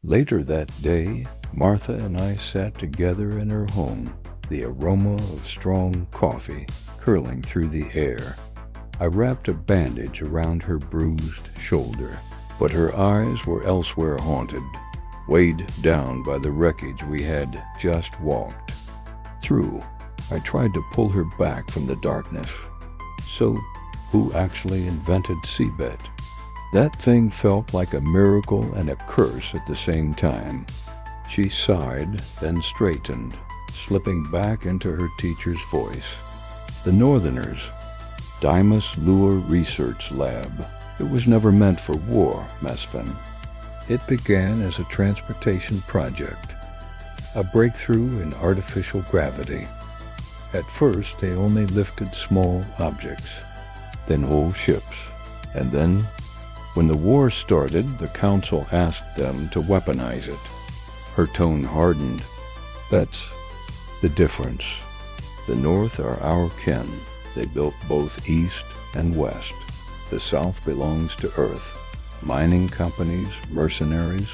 Later that day, Martha and I sat together in her home, the aroma of strong coffee curling through the air. I wrapped a bandage around her bruised shoulder, but her eyes were elsewhere haunted, weighed down by the wreckage we had just walked through. I tried to pull her back from the darkness. So, who actually invented seabed? That thing felt like a miracle and a curse at the same time. She sighed, then straightened, slipping back into her teacher's voice. The Northerners, Dimas Lure Research Lab. It was never meant for war, Mesfin. It began as a transportation project, a breakthrough in artificial gravity. At first, they only lifted small objects, then whole ships, and then, when the war started, the Council asked them to weaponize it. Her tone hardened. That's the difference. The North are our kin. They built both East and West. The South belongs to Earth. Mining companies, mercenaries.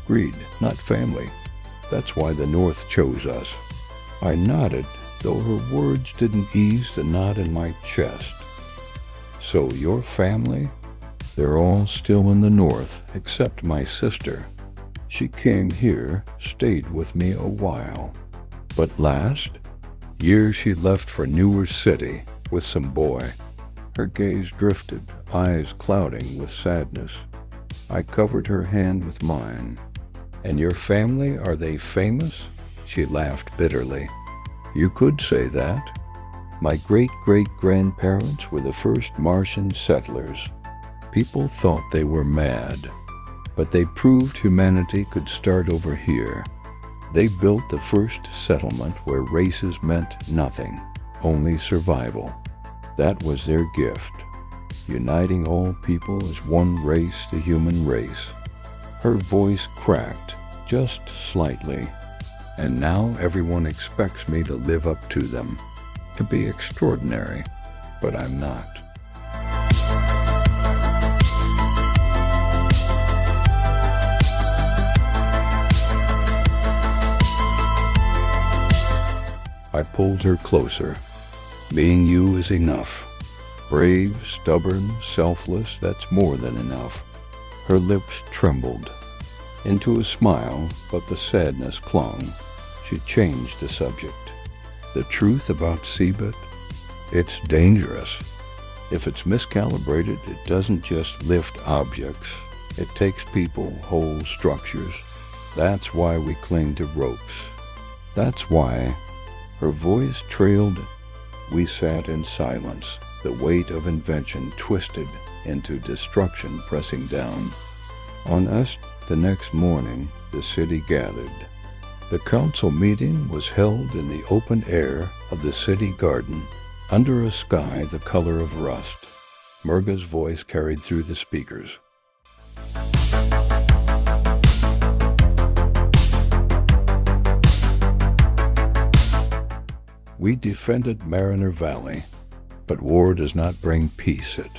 Greed, not family. That's why the North chose us. I nodded, though her words didn't ease the knot in my chest. So your family? They're all still in the North, except my sister. She came here, stayed with me a while. But last year she left for Newer City with some boy. Her gaze drifted, eyes clouding with sadness. I covered her hand with mine. And your family, are they famous? She laughed bitterly. You could say that. My great-great-grandparents were the first Martian settlers. People thought they were mad, but they proved humanity could start over here. They built the first settlement where races meant nothing, only survival. That was their gift, uniting all people as one race, the human race. Her voice cracked, just slightly, and now everyone expects me to live up to them, to be extraordinary, but I'm not. I pulled her closer. Being you is enough. Brave, stubborn, selfless, that's more than enough. Her lips trembled into a smile, but the sadness clung. She changed the subject. The truth about seabed? It's dangerous. If it's miscalibrated, it doesn't just lift objects. It takes people, whole structures. That's why we cling to ropes. That's why. Her voice trailed. We sat in silence, the weight of invention twisted into destruction pressing down. On us, the next morning, the city gathered. The council meeting was held in the open air of the city garden, under a sky the color of rust. Murga's voice carried through the speakers. We defended Mariner Valley, but war does not bring peace. It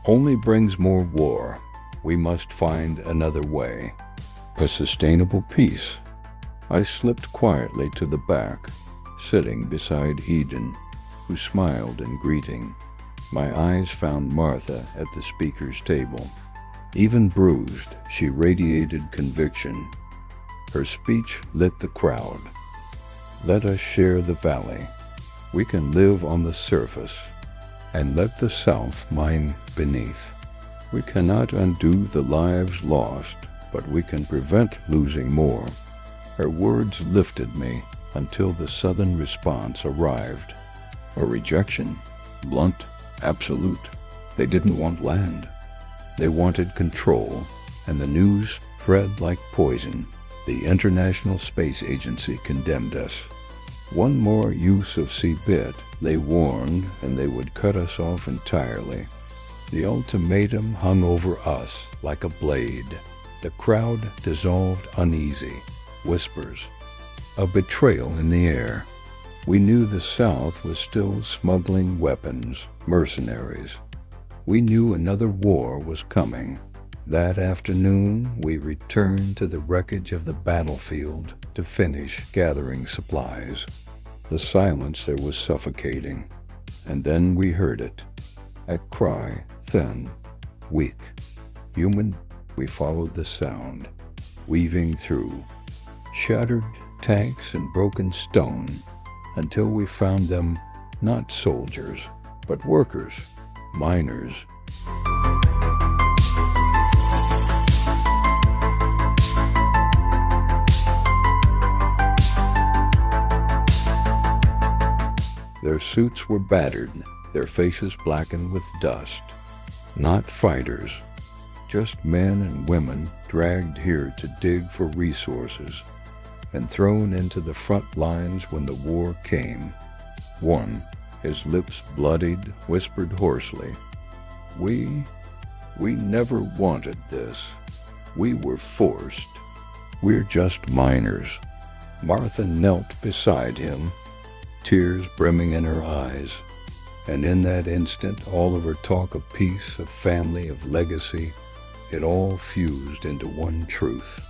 only brings more war. We must find another way. A sustainable peace. I slipped quietly to the back, sitting beside Eden, who smiled in greeting. My eyes found Martha at the speaker's table. Even bruised, she radiated conviction. Her speech lit the crowd. Let us share the valley. We can live on the surface, and let the South mine beneath. We cannot undo the lives lost, but we can prevent losing more. Her words lifted me until the Southern response arrived. A rejection, blunt, absolute. They didn't want land. They wanted control, and the news spread like poison. The International Space Agency condemned us. One more use of seabed, they warned, and they would cut us off entirely. The ultimatum hung over us like a blade. The crowd dissolved uneasy. Whispers. A betrayal in the air. We knew the South was still smuggling weapons, mercenaries. We knew another war was coming. That afternoon, we returned to the wreckage of the battlefield to finish gathering supplies. The silence there was suffocating, and then we heard it. A cry, thin, weak, human. We followed the sound, weaving through shattered tanks and broken stone, until we found them not soldiers, but workers, miners. Their suits were battered, their faces blackened with dust. Not fighters, just men and women dragged here to dig for resources and thrown into the front lines when the war came. One, his lips bloodied, whispered hoarsely, We never wanted this. We were forced. We're just miners." Martha knelt beside him, tears brimming in her eyes, and in that instant all of her talk of peace, of family, of legacy, it all fused into one truth.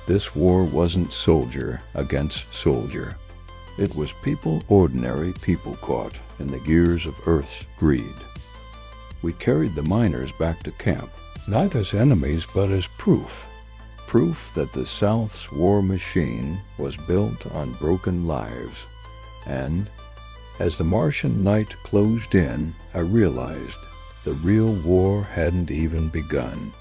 This war wasn't soldier against soldier. It was people, ordinary people caught in the gears of Earth's greed. We carried the miners back to camp, not as enemies but as proof that the South's war machine was built on broken lives. And as the Martian night closed in, I realized the real war hadn't even begun.